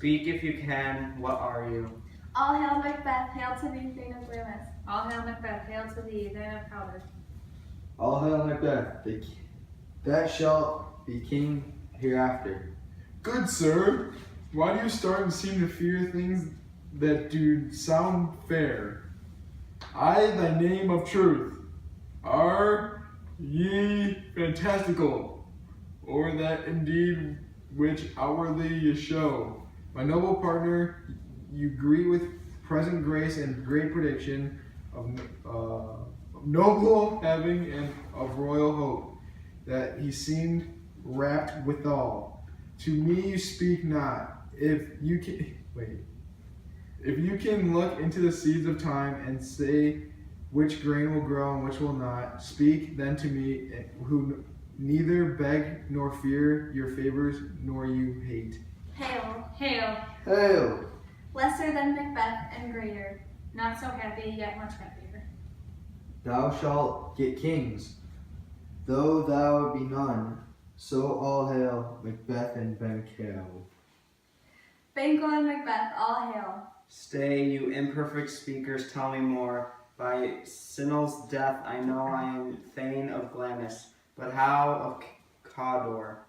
Speak if you can, what are you? All hail Macbeth, hail to thee, Thane of Neuens. All hail Macbeth, hail to thee, Thane of Kowalczyk. All hail Macbeth, that shalt be king hereafter. Good sir, why do you start and seem to fear things that do sound fair? I, thy name of truth, are ye fantastical, or that indeed which outwardly you show? My noble partner, you greet with present grace and great prediction of noble having and of royal hope, that he seemed wrapped withal. To me you speak not. If you can look into the seeds of time and say which grain will grow and which will not, speak then to me, who neither beg nor fear your favors nor you hate. Hail, Hail, Hail! lesser than Macbeth and greater. not so happy, yet much happier. Thou shalt get kings, though thou be none. So all hail Macbeth and Banquo. Banquo and Macbeth, all hail. Stay, you imperfect speakers, tell me more. By Sinel's death I know I am Thane of Glamis, but how of Cawdor?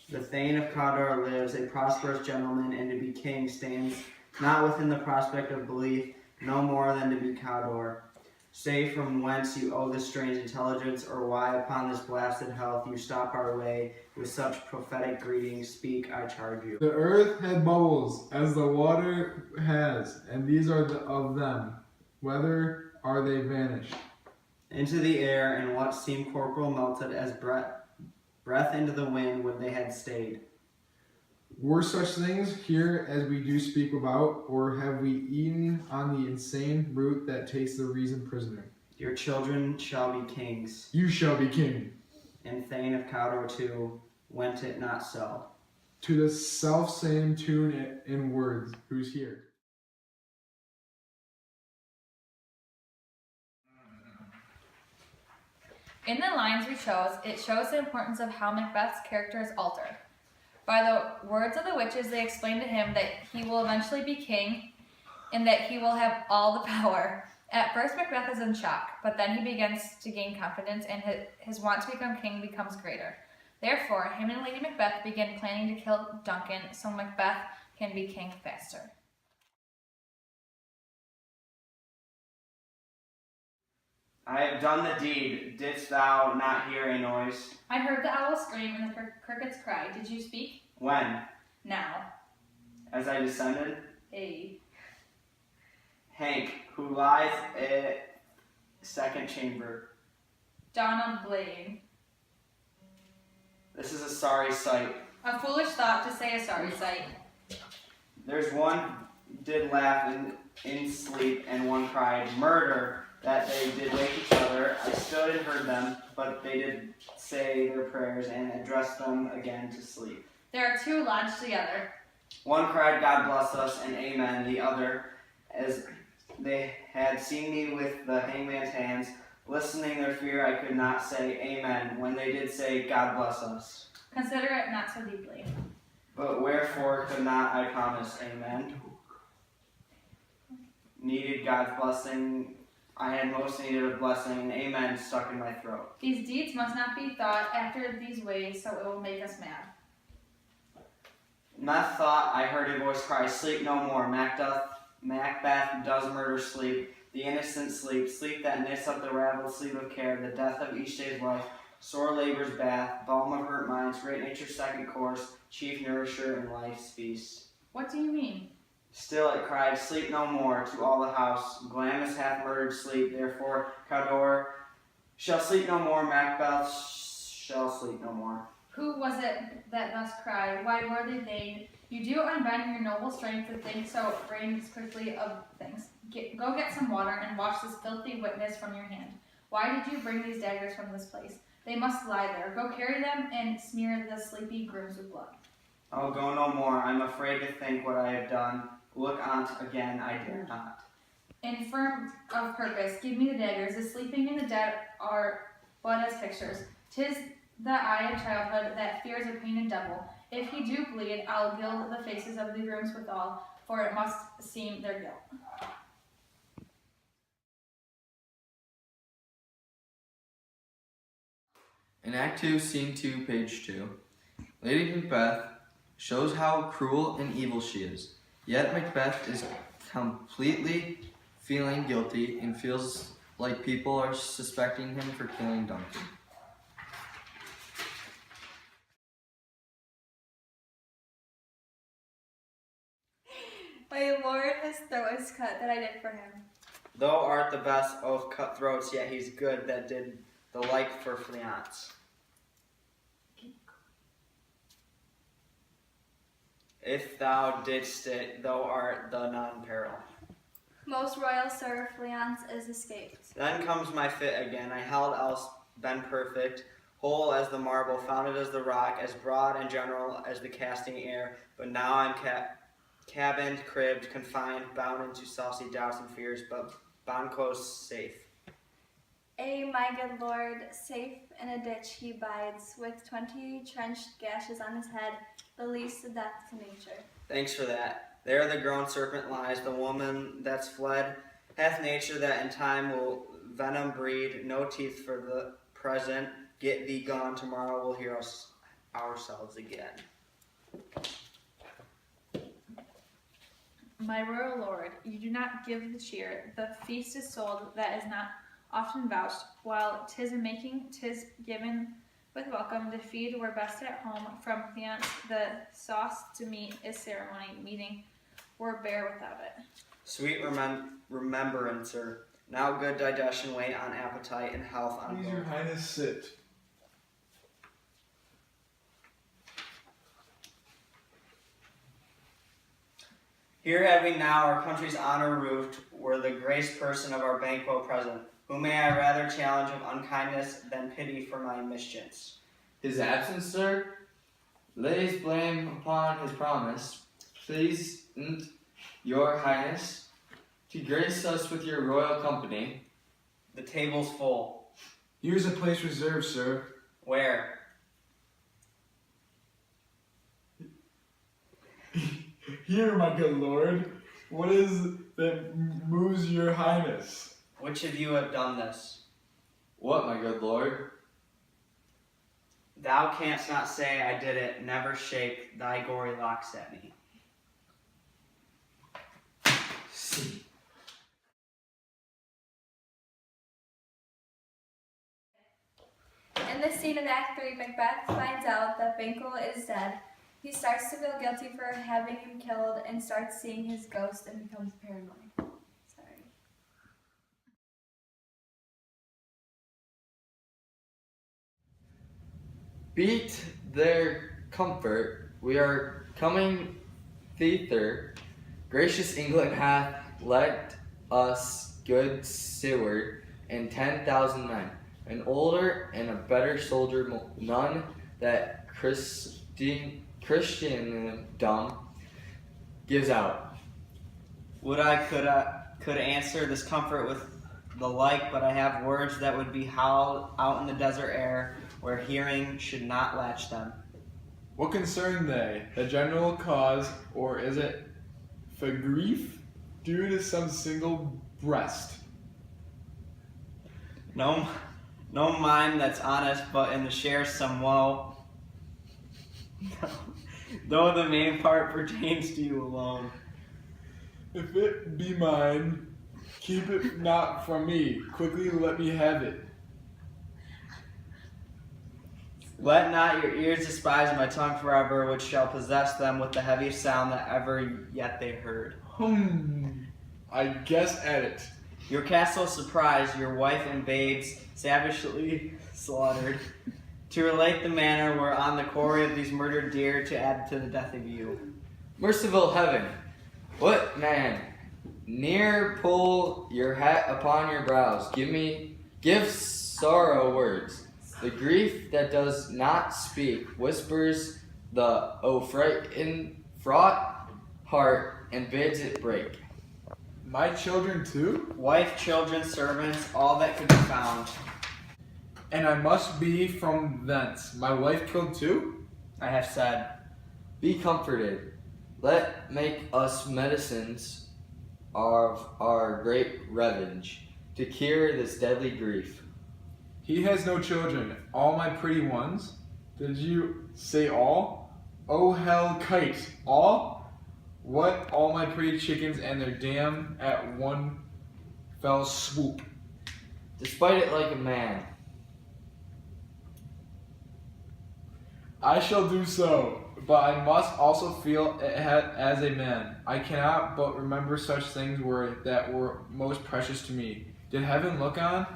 The Thane of Cawdor lives, a prosperous gentleman, and to be king stands not within the prospect of belief, no more than to be Cawdor. Say from whence you owe this strange intelligence, or why upon this blasted health you stop our way with such prophetic greetings. Speak, I charge you. The earth had bubbles, as the water has, and these are of them. Whether are they vanished? Into the air, and what seemed corporal melted as breath into the wind when they had stayed. Were such things here as we do speak about, or have we eaten on the insane root that takes the reason prisoner? Your children shall be kings, You shall be king. and Thane of Cawdor too, went it not so. To the self-same tune in words, who's here? In the lines we chose, it shows the importance of how Macbeth's character is altered. By the words of the witches, they explain to him that he will eventually be king and that he will have all the power. At first, Macbeth is in shock, but then he begins to gain confidence and his want to become king becomes greater. Therefore, him and Lady Macbeth begin planning to kill Duncan so Macbeth can be king faster. I have done the deed. Didst thou not hear a noise? I heard the owl scream and the crickets cry. Did you speak? When? Now. As I descended? Hey. Hank, who lies at second chamber. Donald Blaine. This is a sorry sight. A foolish thought to say a sorry sight. There's one did laugh in sleep, and one cried, murder, that they did wake each other. I stood and heard them, but they did say their prayers and addressed them again to sleep. There are two lodged together. One cried, God bless us, and amen. The other, as they had seen me with the hangman's hands, listening their fear, I could not say amen when they did say, God bless us. Consider it not so deeply. But wherefore could not I promise amen? Needed God's blessing. I had most needed a blessing, and amen stuck in my throat. These deeds must not be thought after these ways, so it will make us mad. Meth thought I heard a voice cry, sleep no more. Macbeth does murder sleep. The innocent sleep, sleep that knits up the raveled sleep of care, the death of each day's life, sore labor's bath, balm of hurt minds, great nature's second course, chief nourisher in life's feast. What do you mean? Still it cried, sleep no more, to all the house. Glamis hath murdered sleep, therefore Cawdor shall sleep no more, Macbeth shall sleep no more. Who was it that thus cried? Why, worthy Thane, you do unbend your noble strength to think so reigns quickly of things. Go get some water and wash this filthy witness from your hand. Why did you bring these daggers from this place? They must lie there. Go carry them and smear the sleepy grooms with blood. I'll go no more. I'm afraid to think what I have done. Look on't again, I dare not. Infirm of purpose, give me the daggers. The sleeping and the dead are but as pictures. 'Tis the eye of childhood that fears a painted devil. If he do bleed, I'll gild the faces of the grooms withal, for it must seem their guilt. In Act 2, Scene 2, page 2, Lady Macbeth shows how cruel and evil she is. Yet Macbeth is completely feeling guilty and feels like people are suspecting him for killing Duncan. My lord, his throat is cut that I did for him. Thou art the best of cutthroats, yet he's good that did the like for Fleance. If thou didst it, thou art the non-peril. Most royal sir, Fleance is escaped. Then comes my fit again. I held else been perfect, whole as the marble, founded as the rock, as broad and general as the casting air. But now I'm cabined, cribbed, confined, bound into saucy doubts and fears, but Banquo's safe. My good lord, safe in a ditch he bides, with 20 trenched gashes on his head, the least of death to nature. Thanks for that. There the grown serpent lies, the woman that's fled, hath nature that in time will venom breed, no teeth for the present, get thee gone, tomorrow we'll hear us ourselves again. My royal lord, you do not give the cheer, the feast is sold that is not often vouched, while 'tis a making, 'tis given with welcome, to feed were best at home, from fiance the sauce to meat is ceremony, meeting were bare without it. Sweet remembrancer, now good digestion wait on appetite and health on Please, your both. highness, sit. Here have we now our country's honor roofed, were the grace person of our banquo present. Whom may I rather challenge of unkindness than pity for my mischiefs? His absence, sir, lays blame upon his promise. Pleasn't your highness to grace us with your royal company. The table's full. Here's a place reserved, sir. Where? Here, my good lord. What is that moves your highness? Which of you have done this? What, my good lord? Thou canst not say I did it, never shake thy gory locks at me. See. In the scene of Act 3, Macbeth finds out that Banquo is dead. He starts to feel guilty for having him killed and starts seeing his ghost and becomes paranoid. Sorry. Beat their comfort, we are coming thither. Gracious England hath let us good Seward and 10,000 men, an older and a better soldier none that Christendom gives out. Would I could answer this comfort with the like, but I have words that would be howled out in the desert air, where hearing should not latch them. What concern they? The general cause, or is it for grief due to some single breast? No mind that's honest, but in the share some woe. Though the main part pertains to you alone. If it be mine, keep it not from me. Quickly let me have it. Let not your ears despise my tongue forever, which shall possess them with the heaviest sound that ever yet they heard. I guess at it. Your castle surprised, your wife and babes savagely slaughtered, to relate the manner whereon the quarry of these murdered deer to add to the death of you. Merciful heaven, what man, ne'er pull your hat upon your brows, give sorrow words. The grief that does not speak whispers the fraught heart and bids it break. My children too? Wife, children, servants, all that could be found. And I must be from thence. My wife killed too? I have said. Be comforted. Let make us medicines of our great revenge to cure this deadly grief. He has no children, all my pretty ones. Did you say all? Oh hell kite, all? What, all my pretty chickens and their dam at one fell swoop? Despite it like a man. I shall do so, but I must also feel it as a man. I cannot but remember such things that were most precious to me. Did heaven look on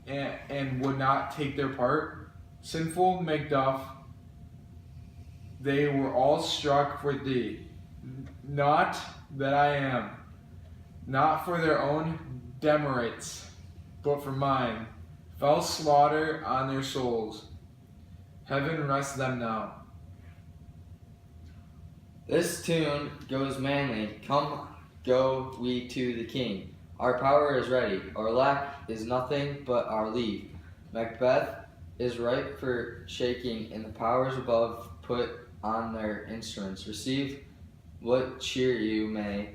and would not take their part? Sinful Macduff, they were all struck for thee. Not that I am, not for their own demerits, but for mine. Fell slaughter on their souls. Heaven rest them now. This tune goes manly. Come, go we to the king. Our power is ready. Our lack is nothing but our leave. Macbeth is ripe for shaking, and the powers above put on their instruments. Receive what cheer you may.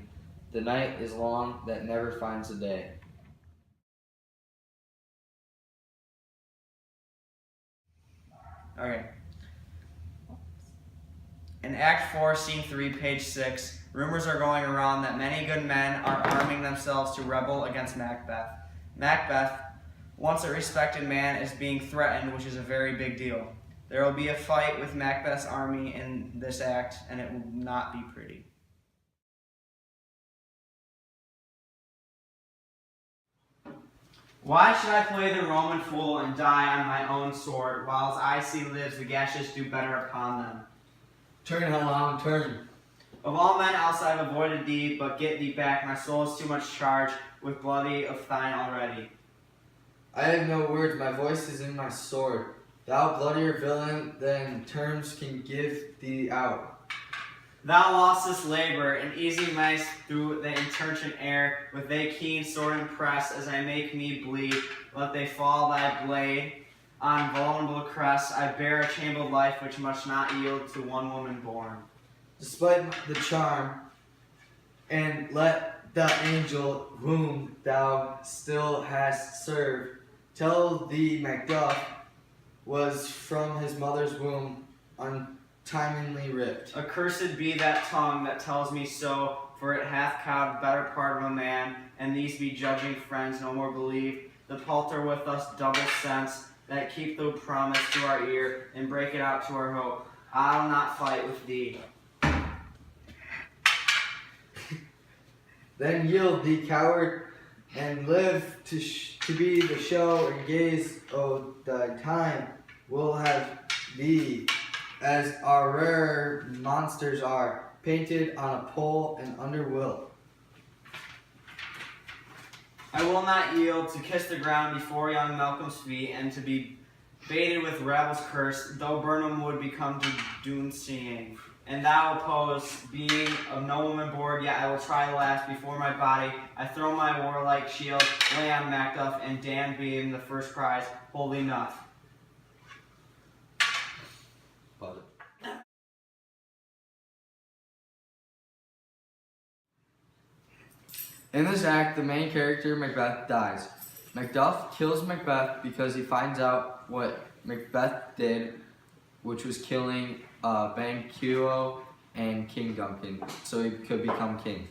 The night is long that never finds a day. Okay. In Act 4, Scene 3, page 6, rumors are going around that many good men are arming themselves to rebel against Macbeth. Macbeth, once a respected man, is being threatened, which is a very big deal. There will be a fight with Macbeth's army in this act, and it will not be pretty. Why should I play the Roman fool and die on my own sword, while as I see lives the gaseous do better upon them? Turn, Hallam, turn. Of all men else I have avoided thee, but get thee back, my soul is too much charged with bloody of thine already. I have no words, my voice is in my sword. Thou bloodier villain than terms can give thee out. Thou lostest labor, and easy mice through the interchant air, with thy keen sword impress, as I make me bleed, let they fall thy blade. On vulnerable crest I bear a chambered life which must not yield to one woman born. Despite the charm, and let the angel whom thou still hast served tell thee Macduff was from his mother's womb untimely ripped. Accursed be that tongue that tells me so, for it hath cowed better part of a man, and these be judging friends no more believe. The palter with us double sense, that keep the promise to our ear, and break it out to our hope. I'll not fight with thee. Then yield thee, coward, and live to be the show and gaze. Oh, thy time will have thee, as our rarer monsters are, painted on a pole and under will. I will not yield to kiss the ground before young Malcolm's feet, and to be baited with Rabble's curse, though Burnham would become to Dune seeing. And thou oppose, being of no woman bored, yet I will try the last before my body. I throw my warlike shield, lay on Macduff, and damned be in the first prize, hold enough. In this act, the main character, Macbeth, dies. Macduff kills Macbeth because he finds out what Macbeth did, which was killing Banquo and King Duncan, so he could become king.